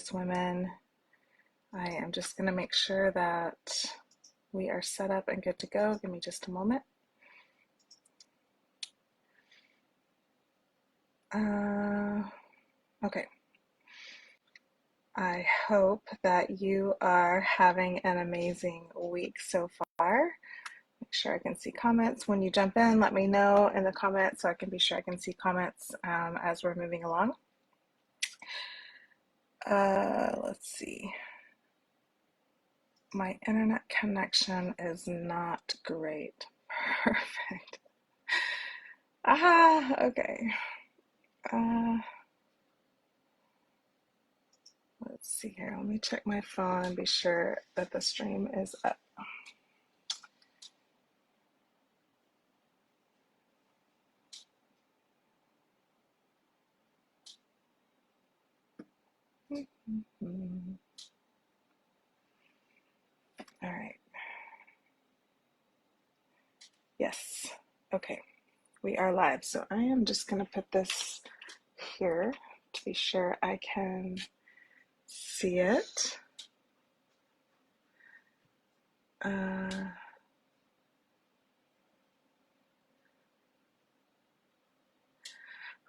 gorgeous women. I am just going to make sure that we are set up and good to go. Give me just a moment. Okay. I hope that you are having an amazing week so far. Make sure I can see comments. When you jump in, let me know in the comments so I can be sure I can see comments as we're moving along. Let's see. My internet connection is not great. Perfect. Okay. Let's see here. Let me check my phone and be sure that the stream is up. All right. Yes. Okay. We are live. So I am just going to put this here to be sure I can see it.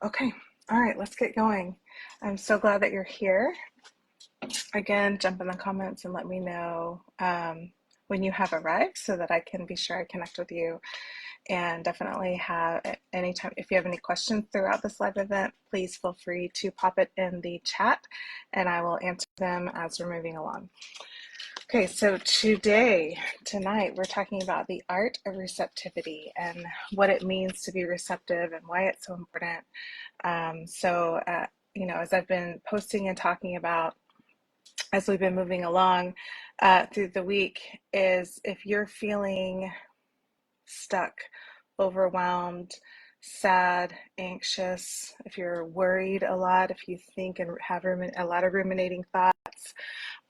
Okay. All right. Let's get going. I'm so glad that you're here. Again, jump in the comments and let me know when you have arrived so that I can be sure I connect with you. And definitely have anytime, if you have any questions throughout this live event, please feel free to pop it in the chat and I will answer them as we're moving along. Okay, so tonight, we're talking about the art of receptivity and what it means to be receptive and why it's so important. As I've been posting and talking about as we've been moving along through the week, is if you're feeling stuck, overwhelmed, sad, anxious, if you're worried a lot, if you think and have a lot of ruminating thoughts,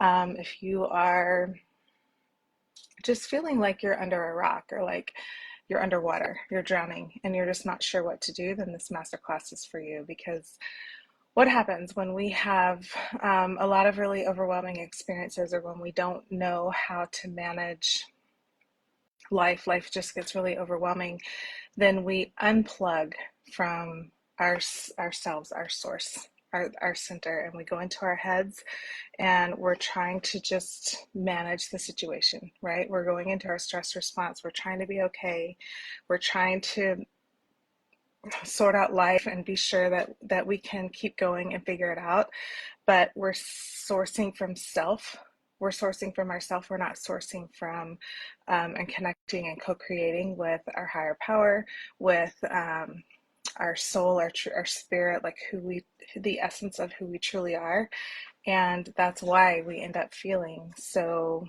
if you are just feeling like you're under a rock or like you're underwater, you're drowning, and you're just not sure what to do, then this masterclass is for you. Because what happens when we have a lot of really overwhelming experiences, or when we don't know how to manage life just gets really overwhelming, then we unplug from ourselves, our source, our center, and we go into our heads and we're trying to just manage the situation, right? We're going into our stress response. We're trying to be okay. We're trying to sort out life and be sure that we can keep going and figure it out. But we're sourcing from self. We're sourcing from ourself. We're not sourcing from and connecting and co-creating with our higher power, with our soul, our spirit, like the essence of who we truly are. And that's why we end up feeling so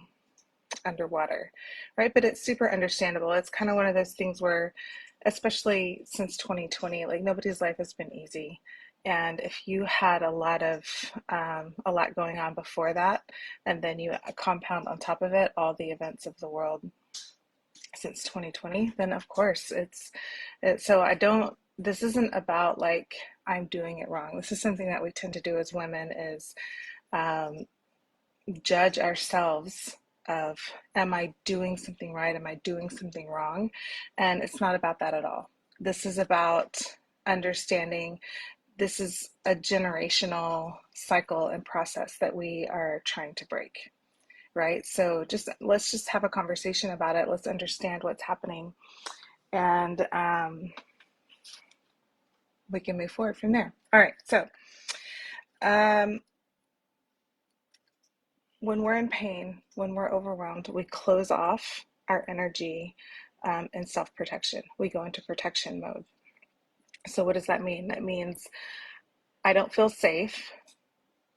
underwater, right? But it's super understandable. It's kind of one of those things where, especially since 2020, like nobody's life has been easy. And if you had a lot going on before that, and then you compound on top of it all the events of the world since 2020, then of course this isn't about like I'm doing it wrong. This is something that we tend to do as women, is judge ourselves of, am I doing something right? Am I doing something wrong? And it's not about that at all. This is about understanding this is a generational cycle and process that we are trying to break, right? So let's just have a conversation about it. Let's understand what's happening, and we can move forward from there. All right, so when we're in pain, when we're overwhelmed, we close off our energy in self-protection. We go into protection mode. So what does that mean? That means I don't feel safe,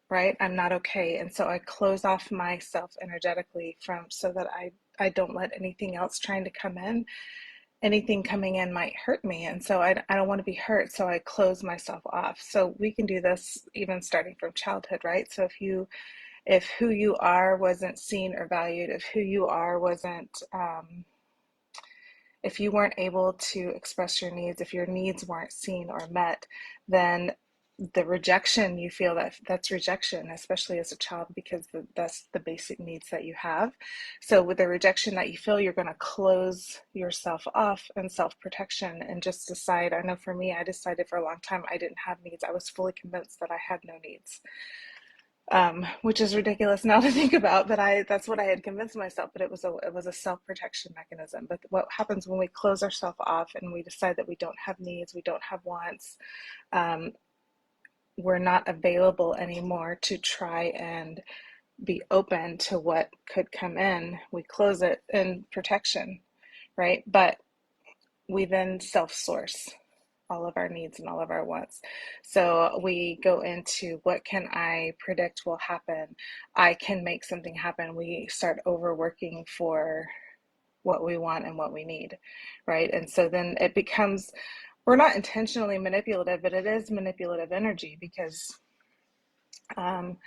right? I'm not okay. And so I close off myself energetically so that I don't let anything else trying to come in. Anything coming in might hurt me. And so I don't want to be hurt. So I close myself off. So we can do this even starting from childhood, right? So if who you are wasn't seen or valued, if who you are wasn't, if you weren't able to express your needs, if your needs weren't seen or met, then the rejection you feel, that's rejection, especially as a child, because that's the basic needs that you have. So with the rejection that you feel, you're going to close yourself off in self-protection and just decide. I know for me, I decided for a long time I didn't have needs. I was fully convinced that I had no needs, which is ridiculous now to think about, but that's what I had convinced myself. But it was a self-protection mechanism. But what happens when we close ourselves off and we decide that we don't have needs, we don't have wants, um, we're not available anymore to try and be open to what could come in. We close it in protection, right? But we then self-source all of our needs and all of our wants. So we go into, what can I predict will happen? I can make something happen. We start overworking for what we want and what we need, right? And so then it becomes, we're not intentionally manipulative, but it is manipulative energy, because um,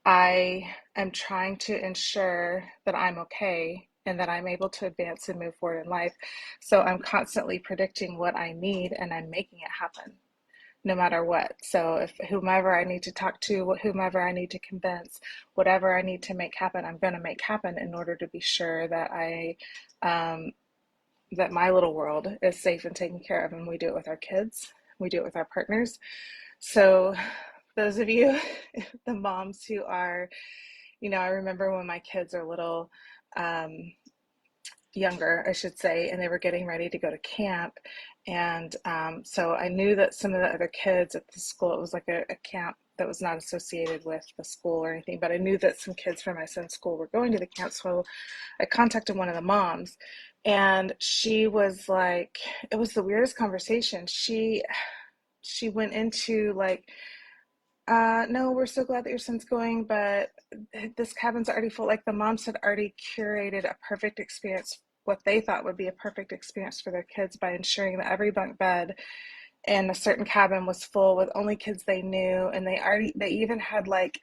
I am trying to ensure that I'm okay and that I'm able to advance and move forward in life. So I'm constantly predicting what I need and I'm making it happen no matter what. So if whomever I need to talk to, whomever I need to convince, whatever I need to make happen, I'm going to make happen in order to be sure that um, that my little world is safe and taken care of. And we do it with our kids. We do it with our partners. So those of you, the moms who are, I remember when my kids are little, um, younger, I should say, and they were getting ready to go to camp. And so I knew that some of the other kids at the school, it was like a camp that was not associated with the school or anything, but I knew that some kids from my son's school were going to the camp. So I contacted one of the moms, and she was like, it was the weirdest conversation. She went into like, no, we're so glad that your son's going, but this cabin's already full. Like, the moms had already curated a perfect experience, what they thought would be a perfect experience for their kids, by ensuring that every bunk bed in a certain cabin was full with only kids they knew. And they even had like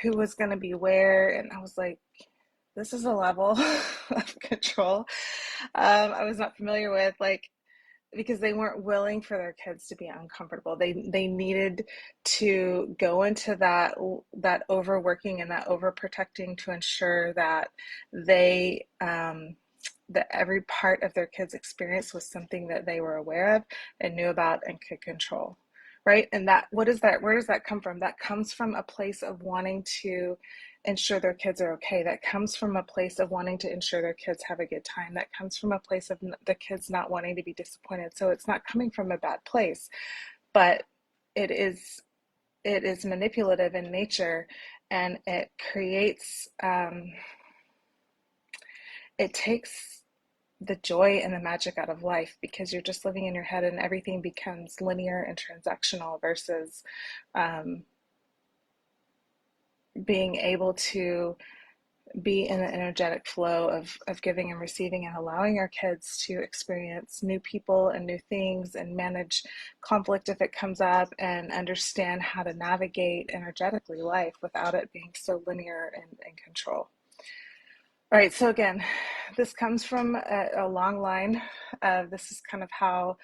who was going to be where. And I was like, this is a level of control I was not familiar with. Like, because they weren't willing for their kids to be uncomfortable. They needed to go into that overworking and that overprotecting to ensure that they that every part of their kids' experience was something that they were aware of and knew about and could control. Right? And that, what is that? Where does that come from? That comes from a place of wanting to ensure their kids are okay. That comes from a place of wanting to ensure their kids have a good time. That comes from a place of the kids not wanting to be disappointed. So it's not coming from a bad place, but it is manipulative in nature, and it creates it takes the joy and the magic out of life, because you're just living in your head and everything becomes linear and transactional versus um, being able to be in the energetic flow of giving and receiving, and allowing our kids to experience new people and new things and manage conflict if it comes up, and understand how to navigate energetically life without it being so linear and control. All right, so again, this comes from a long line. This is kind of how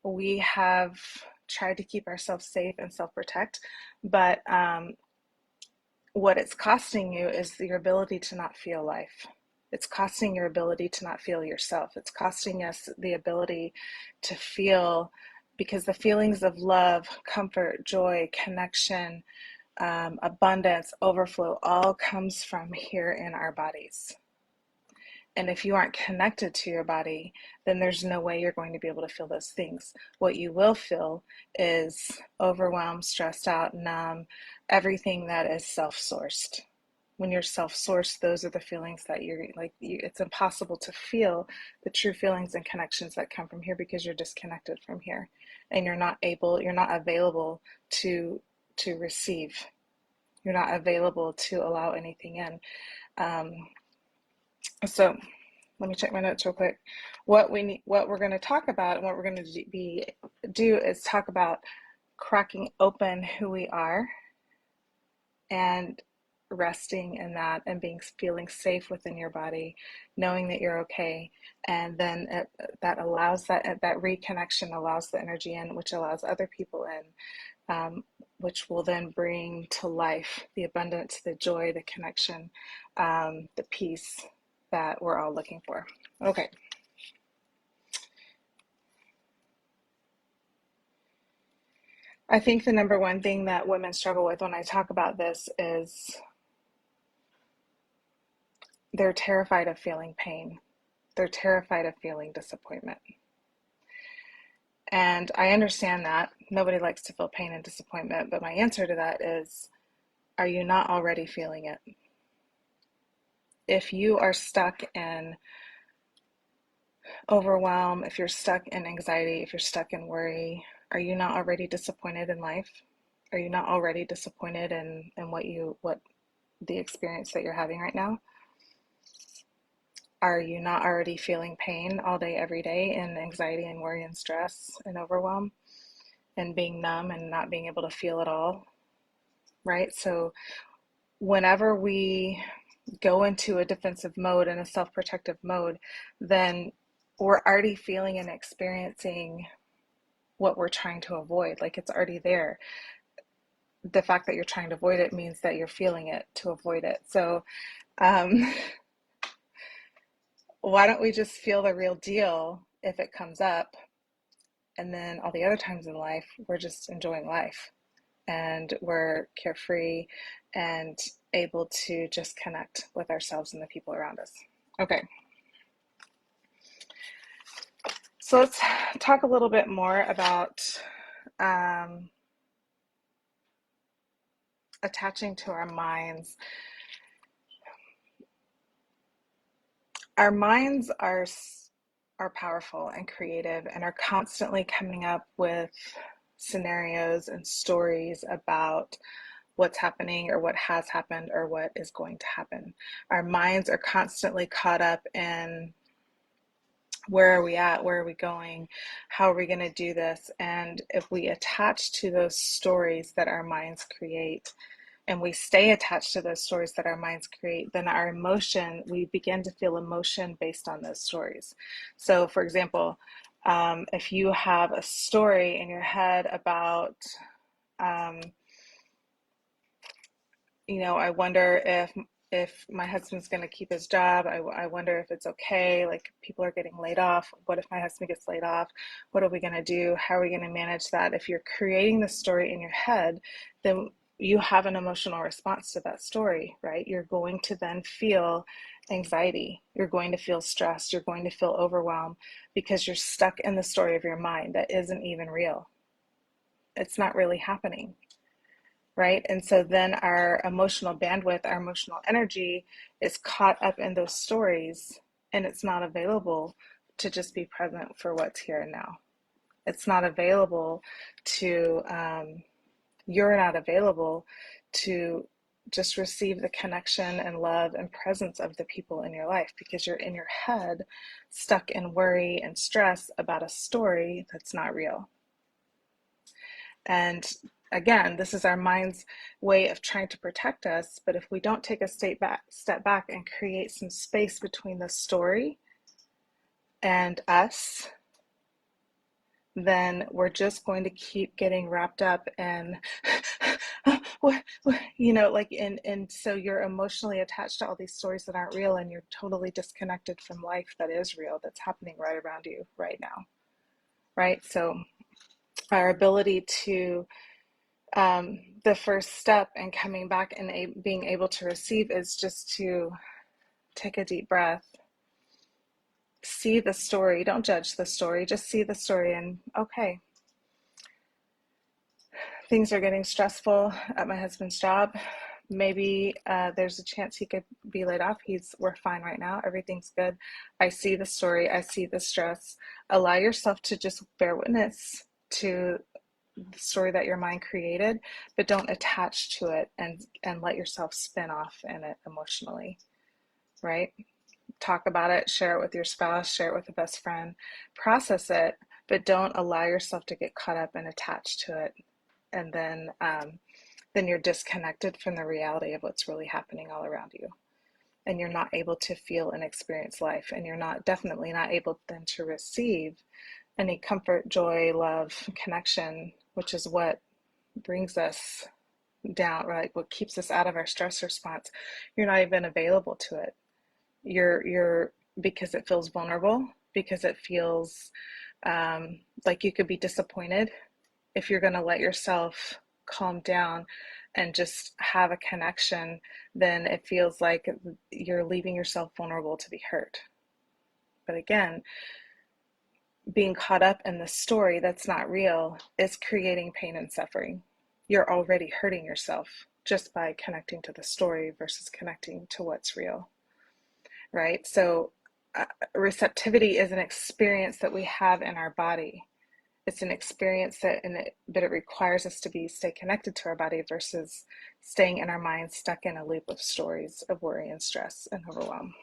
we have tried to keep ourselves safe and self-protect, but what it's costing you is your ability to not feel life. It's costing your ability to not feel yourself. It's costing us the ability to feel, because the feelings of love, comfort, joy, connection, abundance, overflow, all comes from here in our bodies. And if you aren't connected to your body, then there's no way you're going to be able to feel those things. What you will feel is overwhelmed, stressed out, numb, everything that is self-sourced. When you're self-sourced, those are the feelings that it's impossible to feel the true feelings and connections that come from here, because you're disconnected from here, and you're not available to receive. You're not available to allow anything in. So let me check my notes real quick. What we're going to talk about, and what we're going to do is talk about cracking open who we are, and resting in that, and feeling safe within your body, knowing that you're okay. And then that allows that reconnection, allows the energy in, which allows other people in, which will then bring to life the abundance, the joy, the connection, the peace that we're all looking for. Okay. I think the number one thing that women struggle with when I talk about this is they're terrified of feeling pain. They're terrified of feeling disappointment. And I understand that. Nobody likes to feel pain and disappointment, but my answer to that is, are you not already feeling it? If you are stuck in overwhelm, if you're stuck in anxiety, if you're stuck in worry, are you not already disappointed in life? Are you not already disappointed in what the experience that you're having right now? Are you not already feeling pain all day, every day, in anxiety and worry and stress and overwhelm and being numb and not being able to feel it all? Right? So whenever we go into a defensive mode and a self-protective mode, then we're already feeling and experiencing what we're trying to avoid. Like, it's already there. The fact that you're trying to avoid it means that you're feeling it to avoid it. So why don't we just feel the real deal if it comes up, and then all the other times in life we're just enjoying life and we're carefree and able to just connect with ourselves and the people around us. Okay. So let's talk a little bit more about attaching to our minds. Our minds are powerful and creative and are constantly coming up with scenarios and stories about what's happening or what has happened or what is going to happen. Our minds are constantly caught up in where are we at? Where are we going? How are we going to do this? And if we attach to those stories that our minds create, and we stay attached to those stories that our minds create, then we begin to feel emotion based on those stories. So, for example, if you have a story in your head about, I wonder if my husband's going to keep his job. I wonder if it's okay. Like, people are getting laid off. What if my husband gets laid off? What are we going to do? How are we going to manage that? If you're creating the story in your head, then you have an emotional response to that story, right? You're going to then feel anxiety. You're going to feel stressed. You're going to feel overwhelmed because you're stuck in the story of your mind that isn't even real. It's not really happening. Right? And so then our emotional bandwidth, our emotional energy is caught up in those stories, and it's not available to just be present for what's here and now. It's not available to, you're not available to just receive the connection and love and presence of the people in your life because you're in your head stuck in worry and stress about a story that's not real. And again, this is our mind's way of trying to protect us. But if we don't take a step back and create some space between the story and us, then we're just going to keep getting wrapped up in, and so you're emotionally attached to all these stories that aren't real, and you're totally disconnected from life that is real, that's happening right around you right now, right? So our ability to the first step in coming back and being able to receive is just to take a deep breath, see the story, don't judge the story, just see the story, and okay, things are getting stressful at my husband's job. Maybe there's a chance he could be laid off. We're fine right now. Everything's good. I see the story. I see the stress. Allow yourself to just bear witness to the story that your mind created, but don't attach to it and let yourself spin off in it emotionally, right? Talk about it, share it with your spouse, share it with a best friend, process it, but don't allow yourself to get caught up and attached to it. And then you're disconnected from the reality of what's really happening all around you. And you're not able to feel and experience life. And you're definitely not able then to receive any comfort, joy, love, connection, which is what brings us down, right? What keeps us out of our stress response, you're not even available to it. You're because it feels vulnerable, because it feels like you could be disappointed. If you're going to let yourself calm down and just have a connection, then it feels like you're leaving yourself vulnerable to be hurt. But again, being caught up in the story that's not real is creating pain and suffering. You're already hurting yourself just by connecting to the story versus connecting to what's real, right? So receptivity is an experience that we have in our body. It's an experience but it requires us to stay connected to our body versus staying in our mind, stuck in a loop of stories of worry and stress and overwhelm.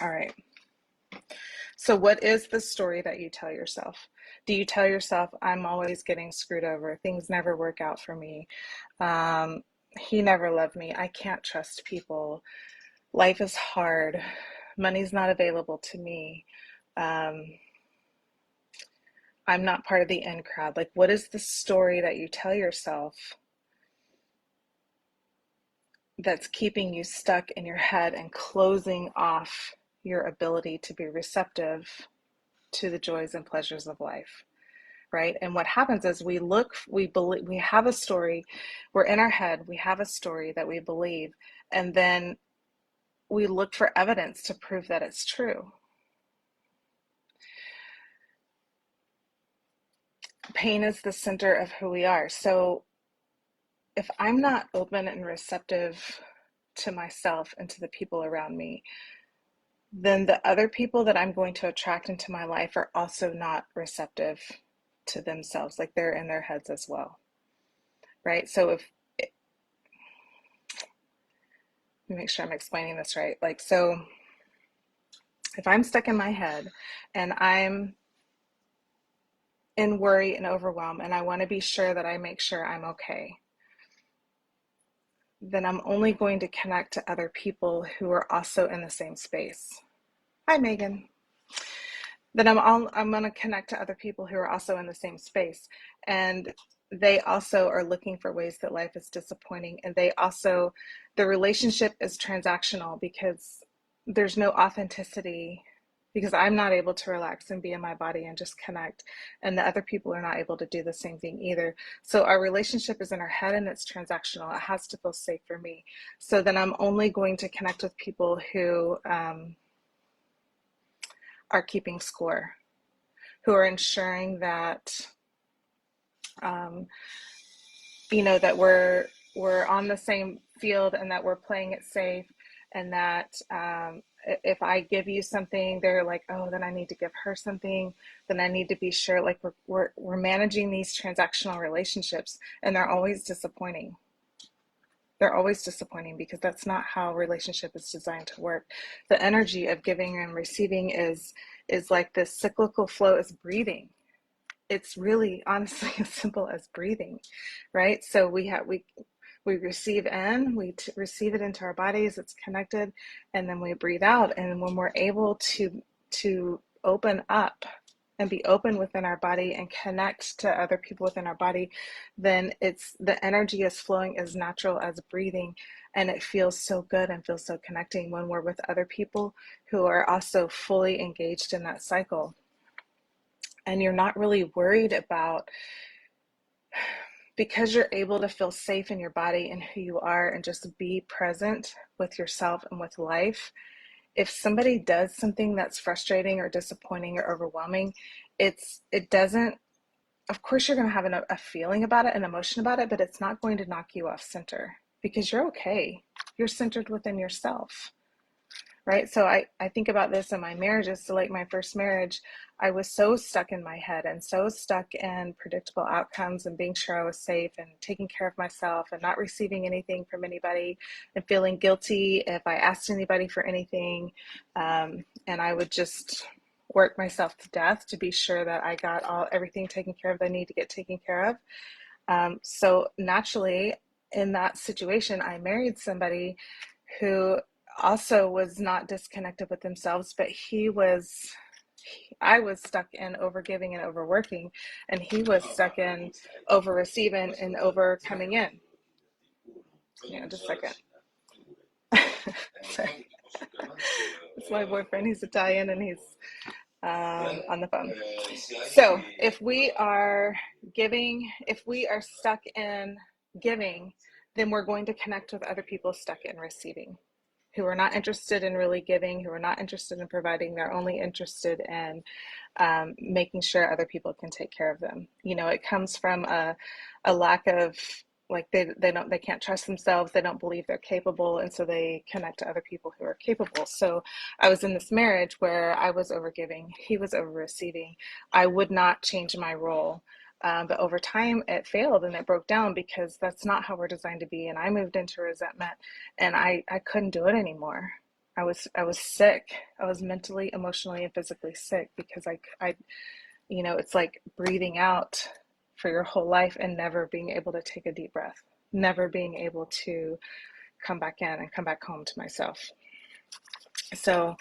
All right. So what is the story that you tell yourself? Do you tell yourself, I'm always getting screwed over, things never work out for me, he never loved me, I can't trust people, life is hard, money's not available to me, I'm not part of the in crowd? Like, what is the story that you tell yourself that's keeping you stuck in your head and closing off your ability to be receptive to the joys and pleasures of life? Right? And what happens is we believe, we have a story, we're in our head, we have a story that we believe, and then we look for evidence to prove that it's true. Pain is the center of who we are. So if I'm not open and receptive to myself and to the people around me, then the other people that I'm going to attract into my life are also not receptive to themselves. Like, they're in their heads as well. Right? So let me make sure I'm explaining this right. Like, so if I'm stuck in my head and I'm in worry and overwhelm and I want to be sure that I make sure I'm okay, then I'm only going to connect to other people who are also in the same space. Hi, Megan. Then I'm going to connect to other people who are also in the same space, and they also are looking for ways that life is disappointing, and the relationship is transactional because there's no authenticity, because I'm not able to relax and be in my body and just connect, and the other people are not able to do the same thing either. So our relationship is in our head and it's transactional. It has to feel safe for me. So then I'm only going to connect with people who are keeping score, who are ensuring that that we're on the same field and that we're playing it safe, and that if I give you something, they're like, oh, then I need to give her something, then I need to be sure. Like, we're managing these transactional relationships, and they're always disappointing. They're always disappointing because that's not how relationship is designed to work. The energy of giving and receiving is like this cyclical flow, is breathing. It's really honestly as simple as breathing, right? So we receive in, receive it into our bodies, it's connected, and then we breathe out. And when we're able to open up and be open within our body and connect to other people within our body, then the energy is flowing as natural as breathing, and it feels so good and feels so connecting when we're with other people who are also fully engaged in that cycle. And you're not really worried about, because you're able to feel safe in your body and who you are and just be present with yourself and with life. If somebody does something that's frustrating or disappointing or overwhelming, it doesn't, of course you're going to have a feeling about it, an emotion about it, but it's not going to knock you off center because you're okay. You're centered within yourself. Right? So I think about this in my marriages. So like my first marriage, I was so stuck in my head and so stuck in predictable outcomes and being sure I was safe and taking care of myself and not receiving anything from anybody and feeling guilty if I asked anybody for anything. And I would just work myself to death to be sure that I got everything taken care of that I need to get taken care of. So naturally, in that situation, I married somebody who also was not disconnected with themselves, but he was I was stuck in over giving and overworking, and he was stuck in over receiving and over coming in. Just a second. Sorry. It's my boyfriend. He's Italian and he's on the phone. So if we are giving, if we are stuck in giving, then we're going to connect with other people stuck in receiving, who are not interested in really giving, who are not interested in providing. They're only interested in making sure other people can take care of them. It comes from a lack of, like, they can't trust themselves, they don't believe they're capable, and so they connect to other people who are capable. So I was in this marriage where I was over giving, he was over receiving. I would not change my role. But over time it failed and it broke down because that's not how we're designed to be. And I moved into resentment and I couldn't do it anymore. I was sick. I was mentally, emotionally, and physically sick because I it's like breathing out for your whole life and never being able to take a deep breath, never being able to come back in and come back home to myself. So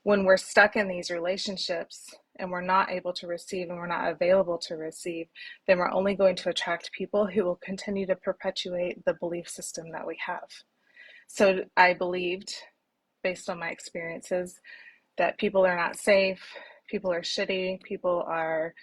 when we're stuck in these relationships and we're not able to receive and we're not available to receive, then we're only going to attract people who will continue to perpetuate the belief system that we have. So I believed, based on my experiences, that people are not safe, people are shitty, people are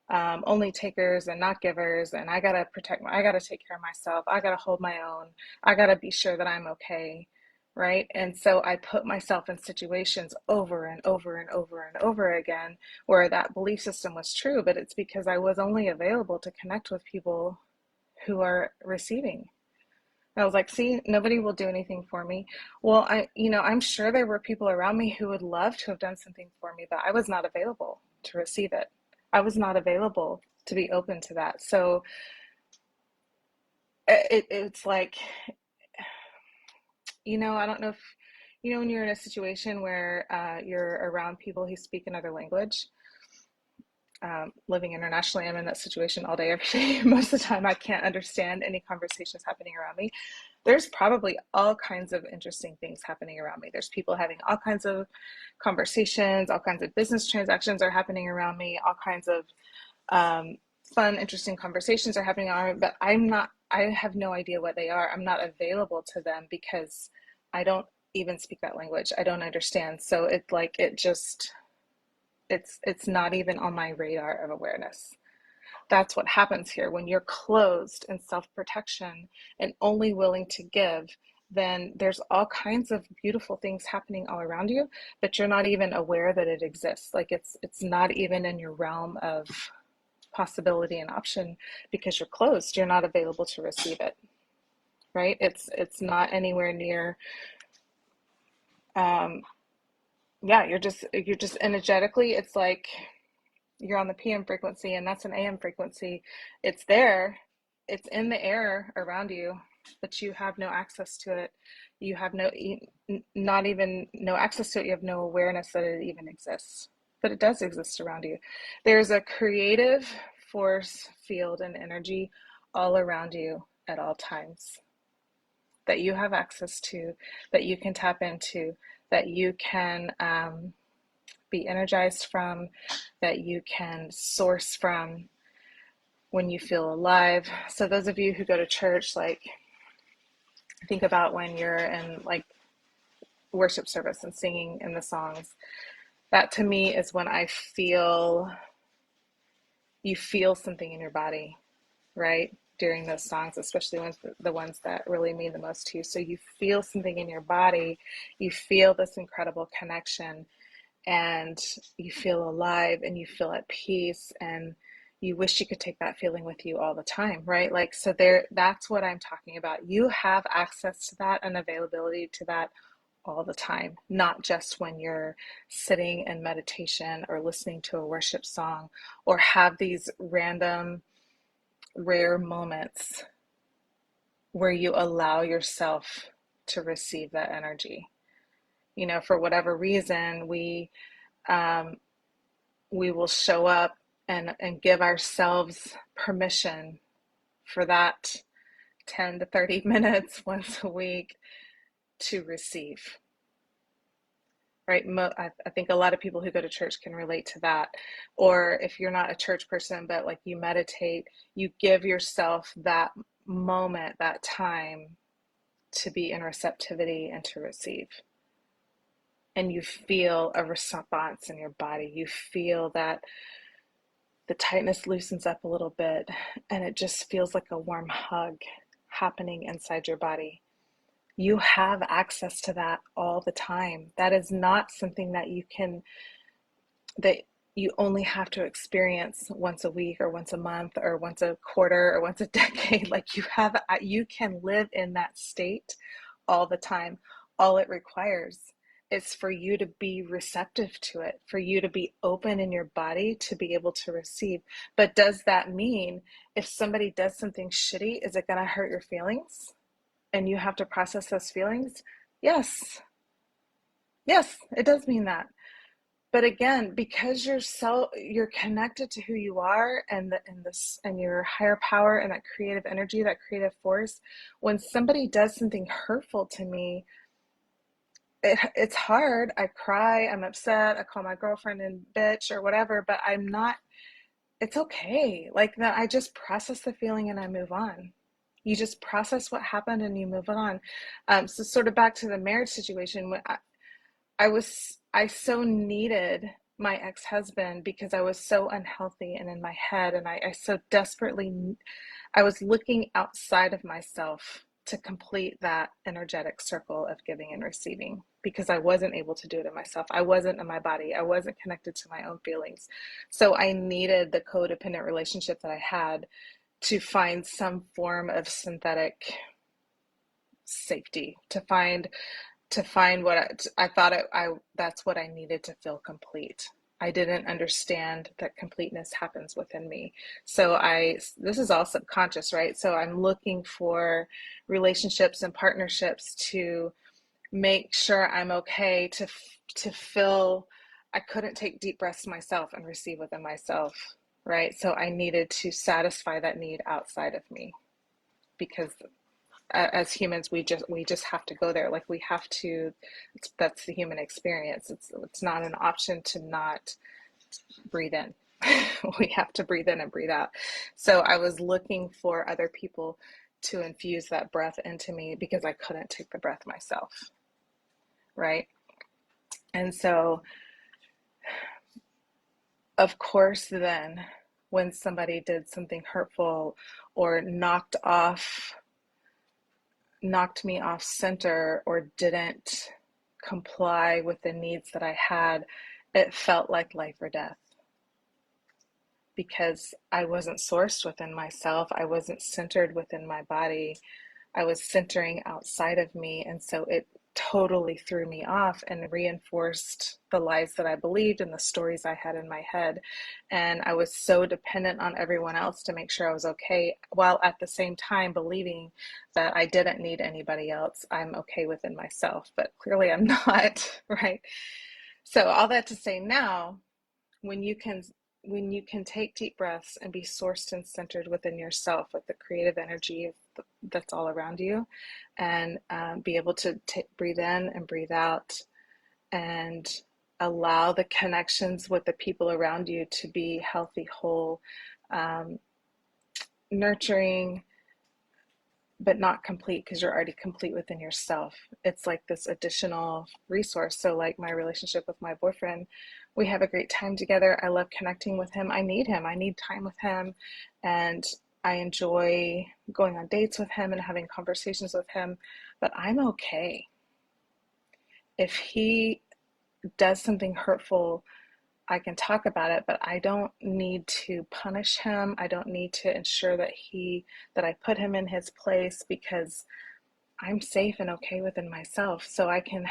only takers and not givers, and I gotta I gotta take care of myself, I gotta hold my own, I gotta be sure that I'm okay, right? And so I put myself in situations over and over and over and over again where that belief system was true, but it's because I was only available to connect with people who are receiving. And I was like, see, nobody will do anything for me. Well, I'm sure there were people around me who would love to have done something for me, but I was not available to receive it. I was not available to be open to that. So it's like, I don't know if, when you're in a situation where you're around people who speak another language, living internationally, I'm in that situation all day, every day. Most of the time, I can't understand any conversations happening around me. There's probably all kinds of interesting things happening around me. There's people having all kinds of conversations, all kinds of business transactions are happening around me, all kinds of fun, interesting conversations are happening around me, but I have no idea what they are. I'm not available to them because I don't even speak that language. I don't understand. So it's not even on my radar of awareness. That's what happens here. When you're closed in self-protection and only willing to give, then there's all kinds of beautiful things happening all around you, but you're not even aware that it exists. Like it's not even in your realm of possibility and option because you're closed. You're not available to receive it, right? It's not anywhere near. Yeah, you're just energetically. It's like you're on the PM frequency and that's an AM frequency. It's there, it's in the air around you, but you have no access to it. You have not even no access to it. You have no awareness that it even exists, but it does exist around you. There's a creative force field and energy all around you at all times that you have access to, that you can tap into, that you can be energized from, that you can source from when you feel alive. So those of you who go to church, like, think about when you're in like worship service and singing in the songs. That to me is when you feel something in your body, right? During those songs, especially the ones that really mean the most to you. So you feel something in your body, you feel this incredible connection, and you feel alive and you feel at peace, and you wish you could take that feeling with you all the time, right? Like, so that's what I'm talking about. You have access to that and availability to that all the time, not just when you're sitting in meditation or listening to a worship song or have these random rare moments where you allow yourself to receive that energy. For whatever reason, we will show up and give ourselves permission for that 10 to 30 minutes once a week to receive. right? I think a lot of people who go to church can relate to that. Or if you're not a church person, but like you meditate, you give yourself that moment, that time to be in receptivity and to receive. And you feel a response in your body. You feel that the tightness loosens up a little bit, and it just feels like a warm hug happening inside your body. You have access to that all the time. That is not something that you only have to experience once a week or once a month or once a quarter or once a decade. Like you can live in that state all the time. All it requires is for you to be receptive to it, for you to be open in your body to be able to receive. But does that mean if somebody does something shitty, is it going to hurt your feelings? And you have to process those feelings? Yes. Yes, it does mean that. But again, because you're connected to who you are and your higher power and that creative energy, that creative force, when somebody does something hurtful to me, it's hard. I cry, I'm upset, I call my girlfriend and bitch or whatever, but it's okay. Like that, I just process the feeling and I move on. You just process what happened and you move on. So sort of back to the marriage situation, when I so needed my ex-husband because I was so unhealthy and in my head, and I so desperately, I was looking outside of myself to complete that energetic circle of giving and receiving because I wasn't able to do it in myself. I wasn't in my body. I wasn't connected to my own feelings. So I needed the codependent relationship that I had to find some form of synthetic safety, to find what I thought that's what I needed to feel complete. I didn't understand that completeness happens within me. So this is all subconscious, right? So I'm looking for relationships and partnerships to make sure I'm okay to feel I couldn't take deep breaths myself and receive within myself, right? So I needed to satisfy that need outside of me because as humans we just have to go there. Like we have to, that's the human experience. It's not an option to not breathe in. We have to breathe in and breathe out. So I was looking for other people to infuse that breath into me because I couldn't take the breath myself, right? And so of course then when somebody did something hurtful or knocked me off center or didn't comply with the needs that I had, it felt like life or death because I wasn't sourced within myself. I wasn't centered within my body. I was centering outside of me. And so it totally threw me off and reinforced the lies that I believed and the stories I had in my head. And I was so dependent on everyone else to make sure I was okay, while at the same time believing that I didn't need anybody else. I'm okay within myself, but clearly I'm not, right? So all that to say now, when you can take deep breaths and be sourced and centered within yourself with the creative energy that's all around you, and be able to breathe in and breathe out and allow the connections with the people around you to be healthy, whole, nurturing, but not complete because you're already complete within yourself. It's like this additional resource. So like my relationship with my boyfriend, we have a great time together. I love connecting with him. I need him. I need time with him. And I enjoy going on dates with him and having conversations with him, but I'm okay. If he does something hurtful, I can talk about it, but I don't need to punish him. I don't need to ensure that I put him in his place because I'm safe and okay within myself. So I can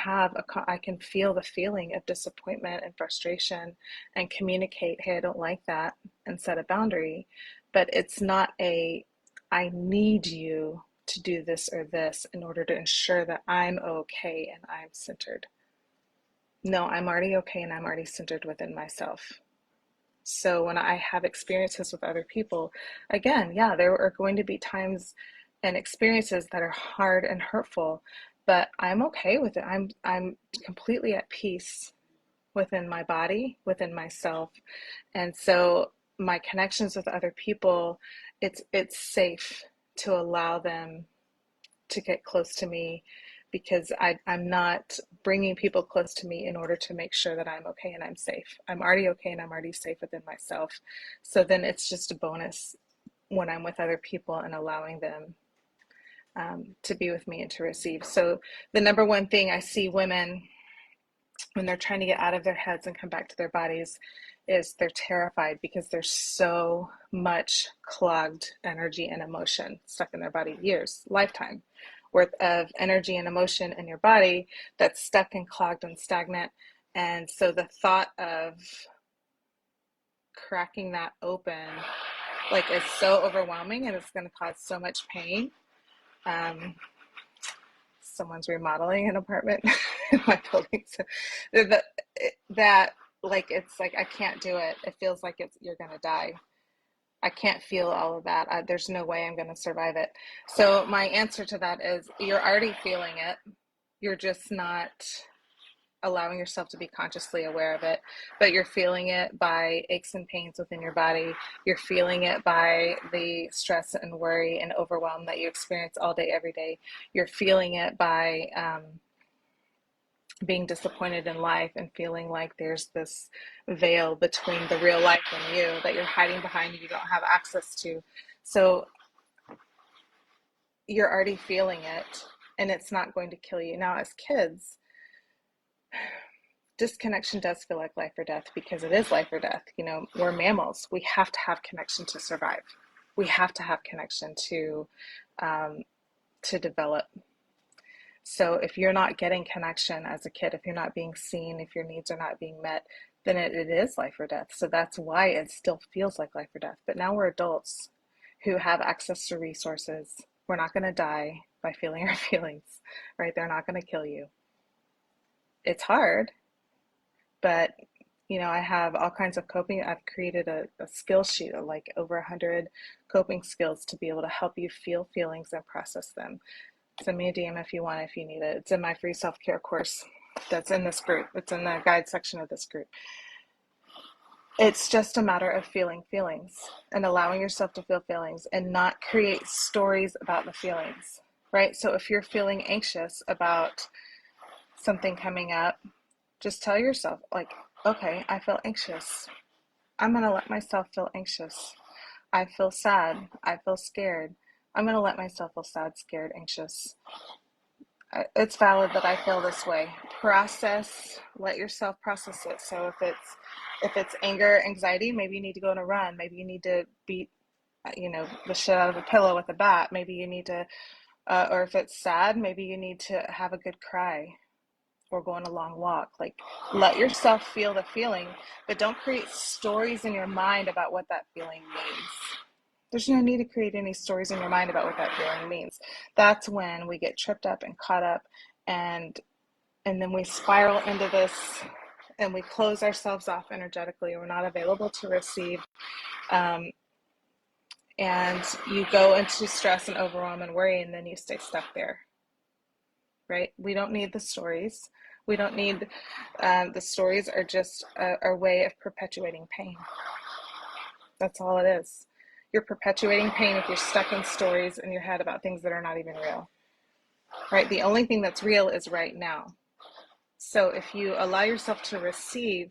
feel the feeling of disappointment and frustration and communicate, hey, I don't like that, and set a boundary. But it's not I need you to do this or this in order to ensure that I'm okay and I'm centered. No, I'm already okay and I'm already centered within myself. So when I have experiences with other people, again, yeah, there are going to be times and experiences that are hard and hurtful, but I'm okay with it. I'm completely at peace within my body, within myself. And so my connections with other people, it's safe to allow them to get close to me, because I'm not bringing people close to me in order to make sure that I'm okay and I'm safe. I'm already okay and I'm already safe within myself. So then it's just a bonus when I'm with other people and allowing them to be with me and to receive. So the number one thing I see women when they're trying to get out of their heads and come back to their bodies is they're terrified because there's so much clogged energy and emotion stuck in their body, years, lifetime worth of energy and emotion in your body that's stuck and clogged and stagnant. And so the thought of cracking that open like is so overwhelming, and it's going to cause so much pain. Someone's remodeling an apartment in my building, so that like it's like I can't do it. It feels like you're gonna die. I can't feel all of that. There's no way I'm gonna survive it. So my answer to that is you're already feeling it. You're just not allowing yourself to be consciously aware of it, but you're feeling it by aches and pains within your body. You're feeling it by the stress and worry and overwhelm that you experience all day, every day. You're feeling it by being disappointed in life and feeling like there's this veil between the real life and you that you're hiding behind, you don't have access to. So you're already feeling it, and it's not going to kill you. Now, as kids, disconnection does feel like life or death, because it is life or death. You know, we're mammals. We have to have connection to survive. We have to have connection to develop. So if you're not getting connection as a kid, if you're not being seen, if your needs are not being met, then it is life or death. So that's why it still feels like life or death. But now we're adults who have access to resources. We're not going to die by feeling our feelings, right? They're not going to kill you. It's hard, but you know, I have all kinds of coping. I've created a skill sheet of like over 100 coping skills to be able to help you feel feelings and process them. Send me a DM if you want, if you need it. It's in my free self-care course that's in this group. It's in the guide section of this group. It's just a matter of feeling feelings and allowing yourself to feel feelings and not create stories about the feelings, right? So if you're feeling anxious about something coming up, just tell yourself, like, okay, I feel anxious. I'm going to let myself feel anxious. I feel sad. I feel scared. I'm going to let myself feel sad, scared, anxious. It's valid that I feel this way. Process, let yourself process it. So if it's anger, anxiety, maybe you need to go on a run. Maybe you need to beat, the shit out of a pillow with a bat. Maybe you need to, or if it's sad, maybe you need to have a good cry or go on a long walk. Like, let yourself feel the feeling, but don't create stories in your mind about what that feeling means. There's no need to create any stories in your mind about what that feeling means. That's when we get tripped up and caught up, and then we spiral into this, and we close ourselves off energetically. We're not available to receive, and you go into stress and overwhelm and worry, and then you stay stuck there. Right? We don't need the stories. We don't need the stories are just a way of perpetuating pain. That's all it is. You're perpetuating pain if you're stuck in stories in your head about things that are not even real, right? The only thing that's real is right now. So if you allow yourself to receive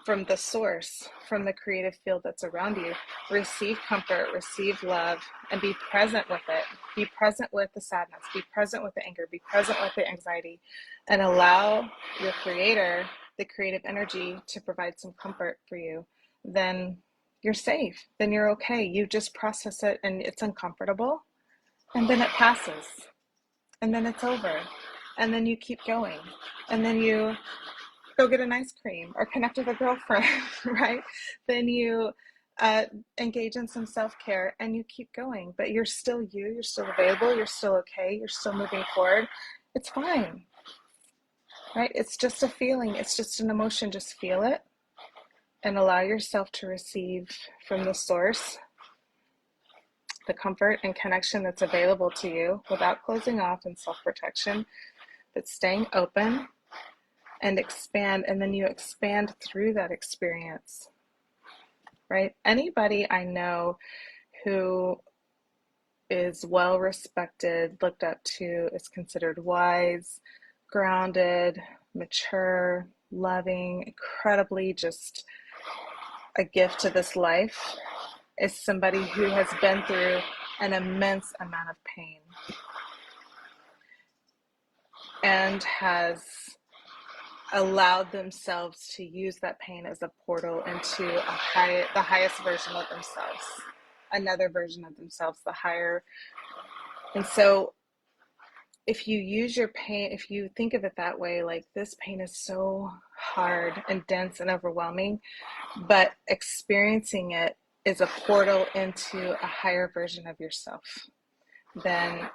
from the source, from the creative field that's around you, receive comfort, receive love, and be present with it. Be present with the sadness, be present with the anger, be present with the anxiety, and allow your creator, the creative energy, to provide some comfort for you. Then you're safe, then you're okay. You just process it, and it's uncomfortable, and then it passes, and then it's over, and then you keep going, and then you go get an ice cream or connect with a girlfriend, right? Then you engage in some self-care and you keep going, but you're still you're still available, you're still okay, you're still moving forward. It's fine, right? It's just a feeling, it's just an emotion. Just feel it and allow yourself to receive from the source the comfort and connection that's available to you without closing off and self-protection. but staying open and expand, and then you expand through that experience, right? Anybody I know who is well respected, looked up to, is considered wise, grounded, mature, loving, incredibly just a gift to this life, is somebody who has been through an immense amount of pain and has allowed themselves to use that pain as a portal into the highest version of themselves, another version of themselves, the higher. And so if you use your pain, if you think of it that way, like this pain is so hard and dense and overwhelming, but experiencing it is a portal into a higher version of yourself. Then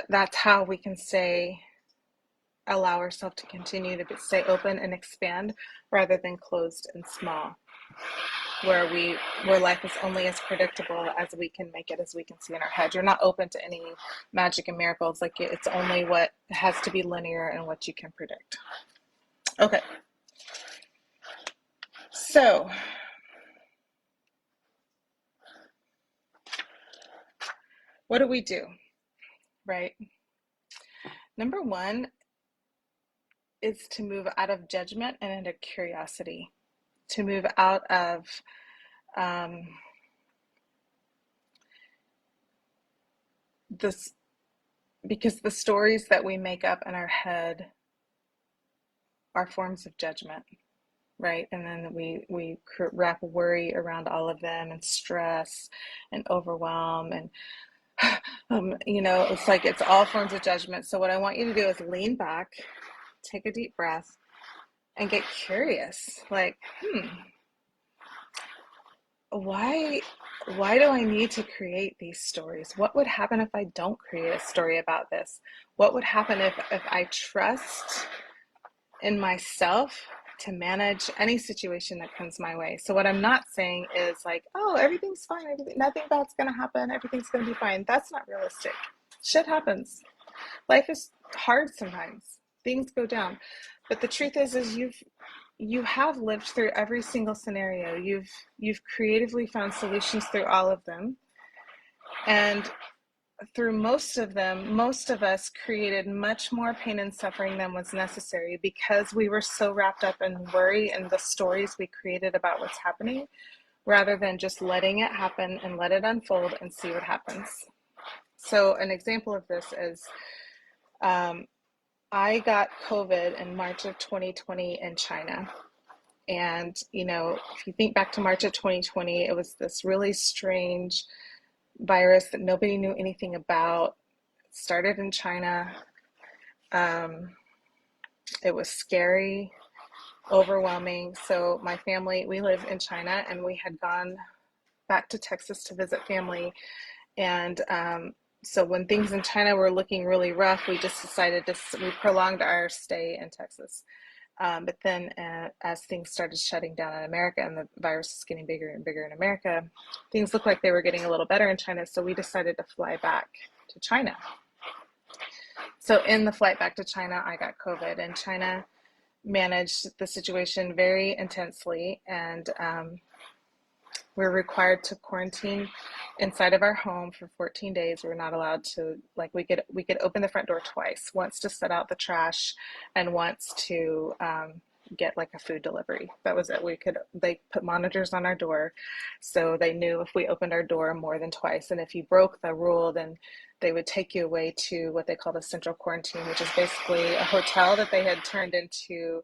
that's how we can allow ourselves to continue to stay open and expand rather than closed and small, where life is only as predictable as we can make it, as we can see in our head. You're not open to any magic and miracles. Like it's only what has to be linear and what you can predict. Okay. So what do we do? Right? Number one is to move out of judgment and into curiosity, to move out of this, because the stories that we make up in our head are forms of judgment, right? And then we wrap worry around all of them, and stress and overwhelm, and it's like it's all forms of judgment. So what I want you to do is lean back, take a deep breath, and get curious. Like, why do I need to create these stories? What would happen if I don't create a story about this? What would happen if I trust in myself to manage any situation that comes my way? So what I'm not saying is like, oh, everything's fine, nothing bad's gonna happen, everything's gonna be fine. That's not realistic. Shit happens. Life is hard sometimes. Things go down. But the truth is you have lived through every single scenario. You've creatively found solutions through all of them. And through most of them, most of us created much more pain and suffering than was necessary because we were so wrapped up in worry and the stories we created about what's happening, rather than just letting it happen and let it unfold and see what happens. So an example of this is I got COVID in March of 2020 in China. And, if you think back to March of 2020, it was this really strange virus that nobody knew anything about. It started in China. It was scary, overwhelming. So my family, we live in China, and we had gone back to Texas to visit family. And so when things in China were looking really rough, we just decided we prolonged our stay in Texas. But then as things started shutting down in America and the virus is getting bigger and bigger in America, things looked like they were getting a little better in China. So we decided to fly back to China. So in the flight back to China, I got COVID, and China managed the situation very intensely. And we're required to quarantine inside of our home for 14 days. We're not allowed to, like, we could open the front door twice, once to set out the trash and once to get like a food delivery. That was it. They put monitors on our door, so they knew if we opened our door more than twice, and if you broke the rule, then they would take you away to what they called a central quarantine, which is basically a hotel that they had turned into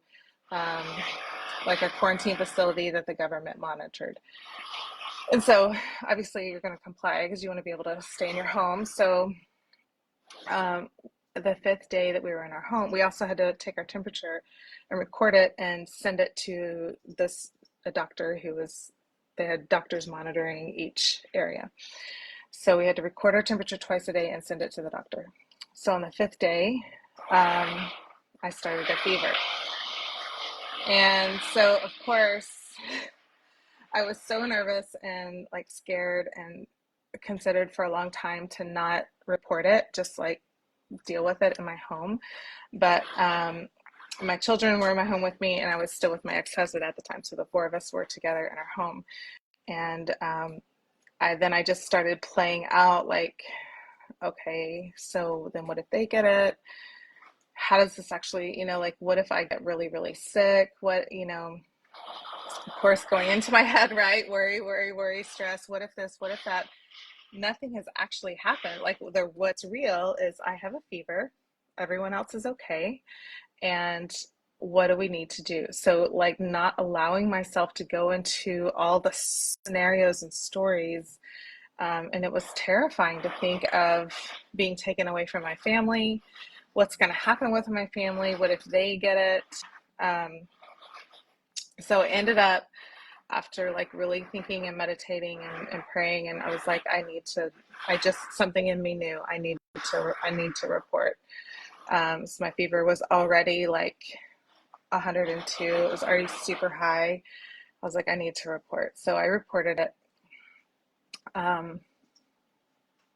like a quarantine facility that the government monitored. And so obviously you're going to comply because you want to be able to stay in your home. So the fifth day that we were in our home, we also had to take our temperature and record it and send it to a doctor they had doctors monitoring each area. So we had to record our temperature twice a day and send it to the doctor. So on the fifth day, I started a fever. And so of course, I was so nervous and like scared, and considered for a long time to not report it, just like deal with it in my home. But my children were in my home with me, and I was still with my ex-husband at the time. So the four of us were together in our home. And I just started playing out like, okay, so then what if they get it? How does this actually, like, what if I get really, really sick? What, of course, going into my head, right? Worry, worry, worry, stress. What if this? What if that? Nothing has actually happened. Like, what's real is I have a fever. Everyone else is okay. And what do we need to do? So, like, not allowing myself to go into all the scenarios and stories. And it was terrifying to think of being taken away from my family. What's going to happen with my family? What if they get it? So it ended up, after like really thinking and meditating and praying, and I was like, something in me knew I need to report. So my fever was already like 102. It was already super high. I was like, I need to report. So I reported it.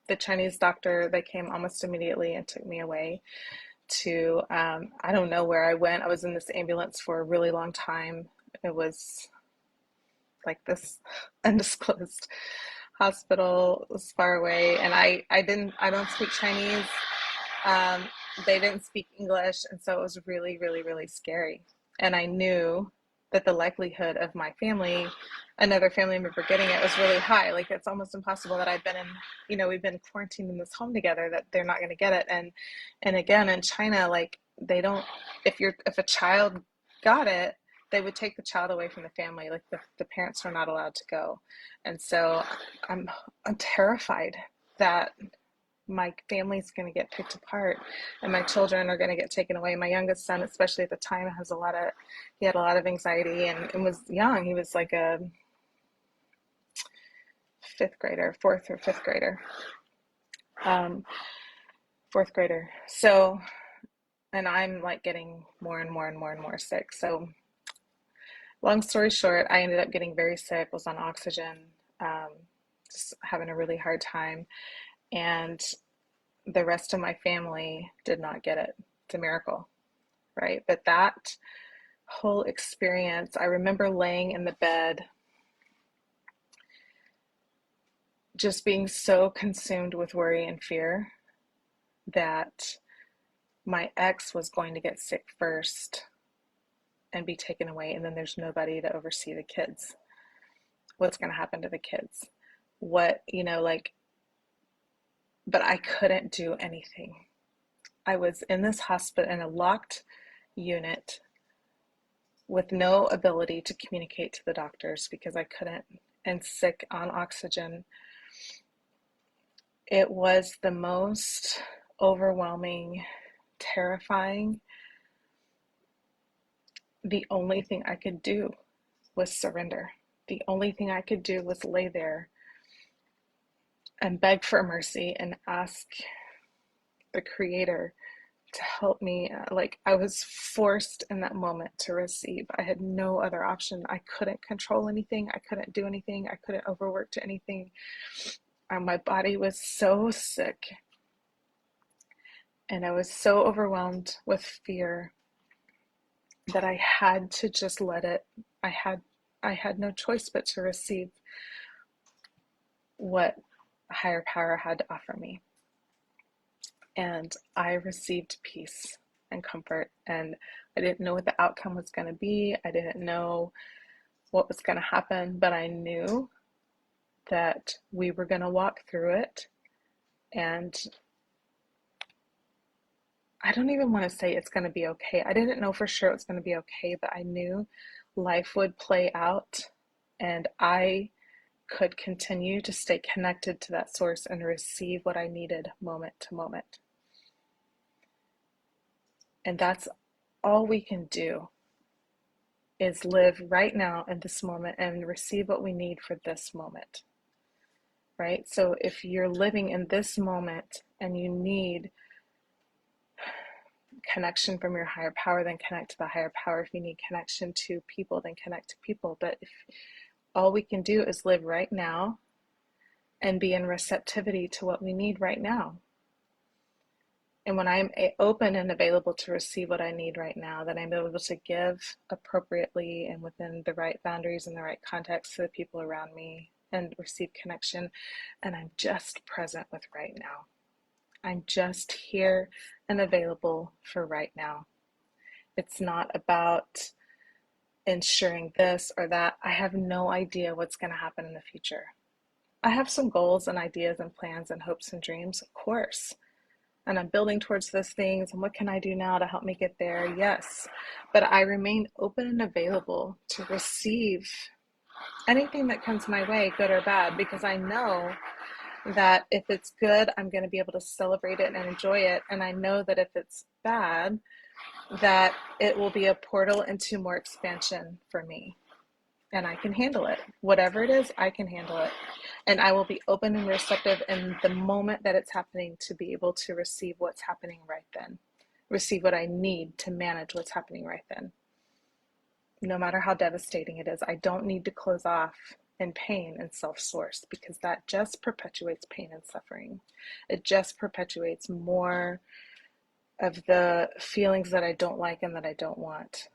The Chinese doctor, they came almost immediately and took me away to, I don't know where I went. I was in this ambulance for a really long time. It was like this undisclosed hospital. It was far away, and I don't speak Chinese. Um, they didn't speak English, and so it was really, really, really scary. And I knew that the likelihood of another family member getting it was really high. Like, it's almost impossible that we've been quarantined in this home together, that they're not going to get it. And again, in China, like, they don't, if a child got it, they would take the child away from the family. Like, the parents are not allowed to go. And so I'm terrified that my family's going to get picked apart and my children are going to get taken away. My youngest son, especially at the time, he had a lot of anxiety and was young. He was like a fourth or fifth grader. Fourth grader. So, and I'm like getting more and more and more and more sick. So long story short, I ended up getting very sick, was on oxygen, just having a really hard time. And the rest of my family did not get it. It's a miracle, right? But that whole experience, I remember laying in the bed, just being so consumed with worry and fear that my ex was going to get sick first and be taken away, and then there's nobody to oversee the kids. What's going to happen to the kids? But I couldn't do anything. I was in this hospital in a locked unit with no ability to communicate to the doctors because I couldn't, and sick on oxygen. It was the most overwhelming, terrifying. The only thing I could do was surrender. The only thing I could do was lay there and beg for mercy and ask the Creator to help me. Like, I was forced in that moment to receive. I had no other option. I couldn't control anything. I couldn't do anything. I couldn't overwork to anything. My body was so sick, and I was so overwhelmed with fear that I had to just let it. I had no choice but to receive what a higher power had to offer me. And I received peace and comfort, and I didn't know what the outcome was going to be. I didn't know what was going to happen, but I knew that we were going to walk through it. And I don't even want to say it's going to be okay. I didn't know for sure it was going to be okay, but I knew life would play out, and I could continue to stay connected to that source and receive what I needed moment to moment. And that's all we can do, is live right now in this moment and receive what we need for this moment, right? So if you're living in this moment and you need connection from your higher power, then connect to the higher power. If you need connection to people, then connect to people. But if all we can do is live right now and be in receptivity to what we need right now. And when I'm open and available to receive what I need right now, then I'm able to give appropriately and within the right boundaries and the right context to the people around me and receive connection. And I'm just present with right now. I'm just here and available for right now. It's not about ensuring this or that. I have no idea what's going to happen in the future. I have some goals and ideas and plans and hopes and dreams, of course. And I'm building towards those things. And what can I do now to help me get there? Yes. But I remain open and available to receive anything that comes my way, good or bad, because I know that if it's good, I'm going to be able to celebrate it and enjoy it. And I know that if it's bad, that it will be a portal into more expansion for me. And I can handle it. Whatever it is, I can handle it. And I will be open and receptive in the moment that it's happening to be able to receive what's happening right then. Receive what I need to manage what's happening right then. No matter how devastating it is, I don't need to close off in pain and self-source, because that just perpetuates pain and suffering. It just perpetuates more of the feelings that I don't like and that I don't want.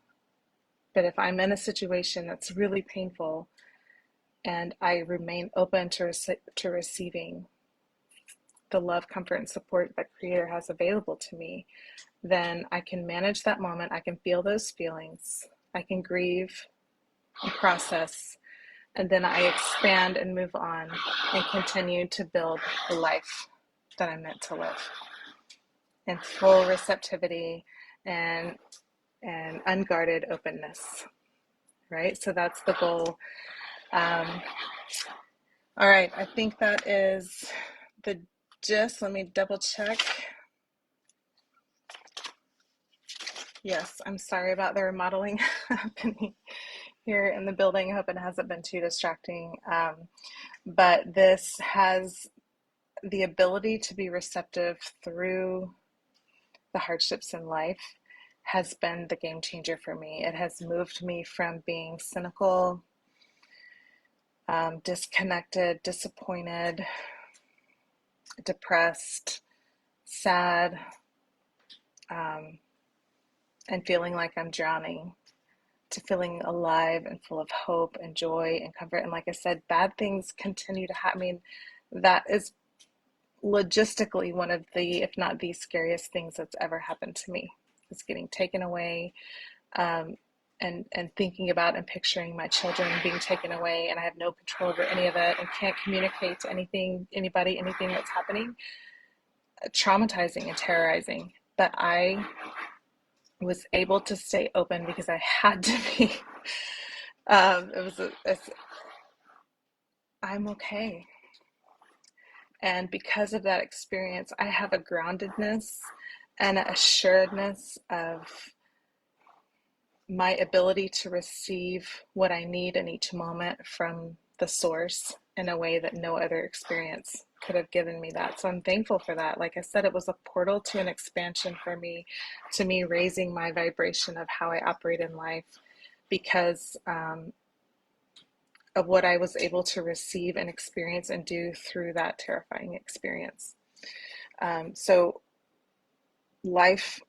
But if I'm in a situation that's really painful and I remain open to receiving the love, comfort, and support that Creator has available to me, then I can manage that moment. I can feel those feelings. I can grieve and process, and then I expand and move on and continue to build the life that I'm meant to live in full receptivity and unguarded openness, right? So that's the goal. All right, I think that is the gist. Let me double check. Yes, I'm sorry about the remodeling happening here in the building. I hope it hasn't been too distracting. But this has the ability to be receptive through the hardships in life has been the game changer for me. It has moved me from being cynical, disconnected, disappointed, depressed, sad, and feeling like I'm drowning, to feeling alive and full of hope and joy and comfort. And like I said, bad things continue to happen. I mean, that is logistically one of the, if not the scariest things that's ever happened to me, is getting taken away, and thinking about and picturing my children being taken away, and I have no control over any of it and can't communicate to anybody, anything that's happening. Traumatizing and terrorizing. But I was able to stay open because I had to be. I'm okay. And because of that experience, I have a groundedness and an assuredness of my ability to receive what I need in each moment from the source in a way that no other experience could have given me that. So I'm thankful for that. Like I said, it was a portal to an expansion for me, to me raising my vibration of how I operate in life, because of what I was able to receive and experience and do through that terrifying experience. So life,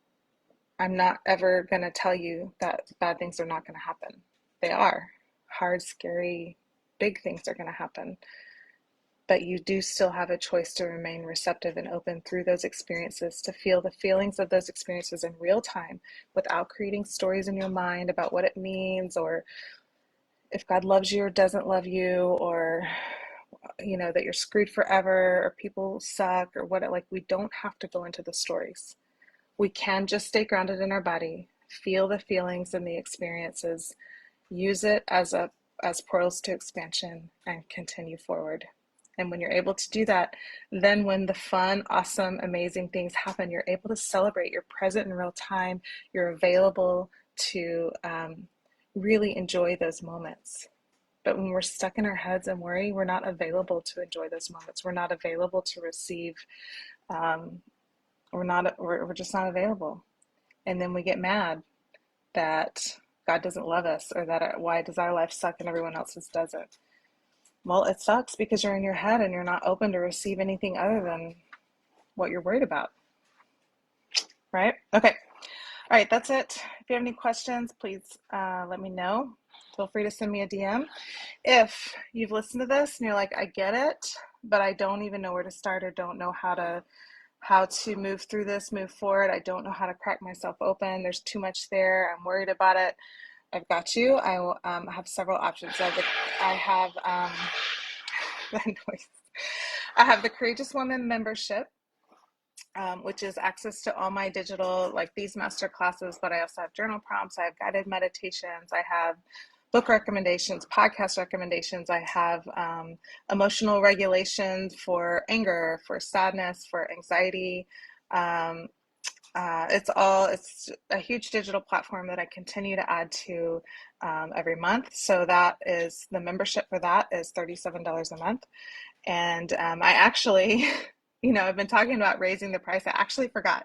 I'm not ever going to tell you that bad things are not going to happen. They are. Hard, scary, big things are going to happen. But you do still have a choice to remain receptive and open through those experiences, to feel the feelings of those experiences in real time without creating stories in your mind about what it means, or if God loves you or doesn't love you, or that you're screwed forever, or people suck, or what. Like, we don't have to go into the stories. We can just stay grounded in our body, feel the feelings and the experiences, use it as portals to expansion, and continue forward. And when you're able to do that, then when the fun, awesome, amazing things happen, you're able to celebrate. You're present in real time. You're available to really enjoy those moments. But when we're stuck in our heads and worry, we're not available to enjoy those moments. We're not available to receive. We're just not available. And then we get mad that God doesn't love us, or that why does our life suck and everyone else's doesn't. Well, it sucks because you're in your head and you're not open to receive anything other than what you're worried about, right? Okay. All right, that's it. If you have any questions, please let me know. Feel free to send me a DM. If you've listened to this and you're like, I get it, but I don't even know where to start or don't know how to move through this, move forward. I don't know how to crack myself open. There's too much there. I'm worried about it. I've got you. I will have several options. I have that noise. I have the Courageous Woman membership, which is access to all my digital, like these master classes, but I also have journal prompts, I have guided meditations, I have book recommendations, podcast recommendations, I have emotional regulation for anger, for sadness, for anxiety. It's a huge digital platform that I continue to add to every month. So that is the membership for that is $37 a month. And I actually, I've been talking about raising the price. I actually forgot.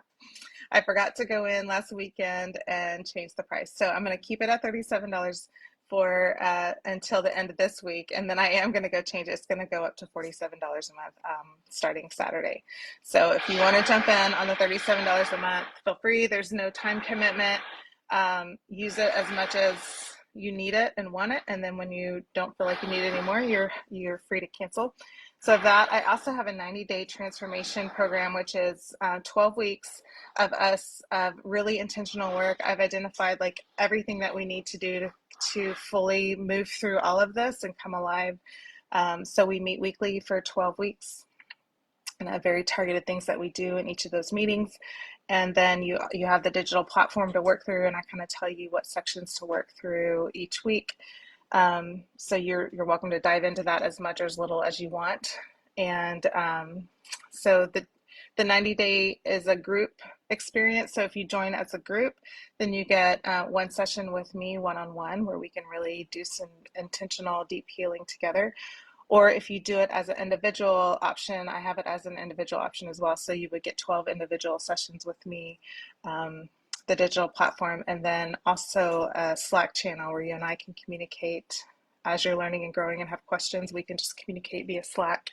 I forgot to go in last weekend and change the price. So I'm going to keep it at $37 for until the end of this week. And then I am going to go change it. It's going to go up to $47 a month starting Saturday. So if you want to jump in on the $37 a month, feel free. There's no time commitment. Use it as much as you need it and want it. And then when you don't feel like you need it anymore, you're free to cancel. So that I also have a 90-day transformation program, which is 12 weeks of us really intentional work. I've identified like everything that we need to do to fully move through all of this and come alive. So we meet weekly for 12 weeks and have very targeted things that we do in each of those meetings. And then you have the digital platform to work through, and I kind of tell you what sections to work through each week. So you're welcome to dive into that as much or as little as you want. And so the 90-day is a group experience. So if you join as a group, then you get one session with me one-on-one where we can really do some intentional deep healing together. Or if you do it as an individual option, I have it as an individual option as well. So you would get 12 individual sessions with me, the digital platform, and then also a Slack channel where you and I can communicate as you're learning and growing and have questions. We can just communicate via Slack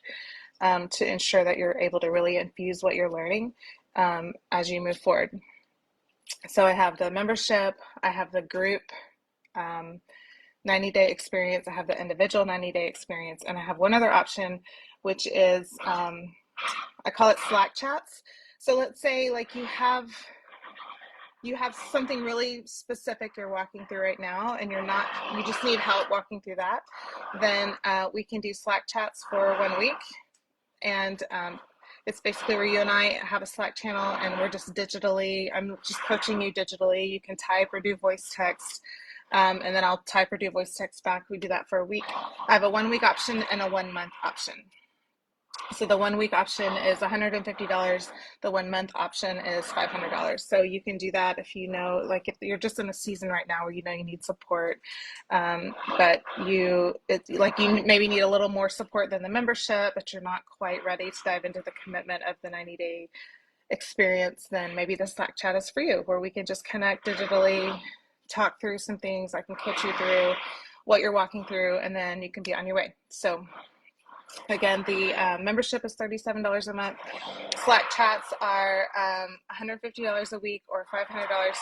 to ensure that you're able to really infuse what you're learning as you move forward. So I have the membership, I have the group 90-day experience, I have the individual 90-day experience, and I have one other option, which is I call it Slack chats. So let's say like you have something really specific you're walking through right now and you just need help walking through that, then we can do Slack chats for 1 week. And it's basically where you and I have a Slack channel and we're just I'm just coaching you digitally. You can type or do voice text. And then I'll type or do voice text back. We do that for a week. I have a 1 week option and a 1 month option. So the 1 week option is $150. The 1 month option is $500. So you can do that if like if you're just in a season right now where you need support, but you maybe need a little more support than the membership, but you're not quite ready to dive into the commitment of the 90-day experience, then maybe the Slack chat is for you, where we can just connect digitally, talk through some things. I can coach you through what you're walking through, and then you can be on your way. So again, the membership is $37 a month. Slack chats are $150 a week or $500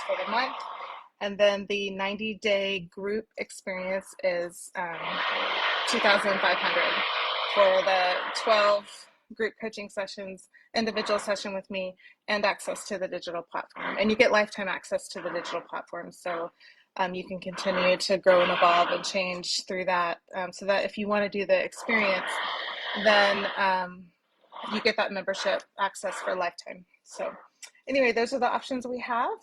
for the month. And then the 90-day group experience is $2,500 for the 12 group coaching sessions, individual session with me, and access to the digital platform. And you get lifetime access to the digital platform. So you can continue to grow and evolve and change through that, so that if you want to do the experience, then you get that membership access for a lifetime. So anyway, those are the options we have.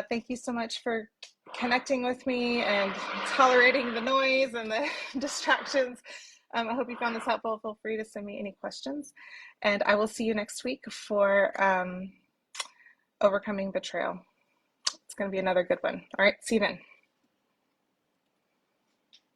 Thank you so much for connecting with me and tolerating the noise and the distractions. I hope you found this helpful. Feel free to send me any questions. And I will see you next week for Overcoming Betrayal. It's going to be another good one. All right, see you then.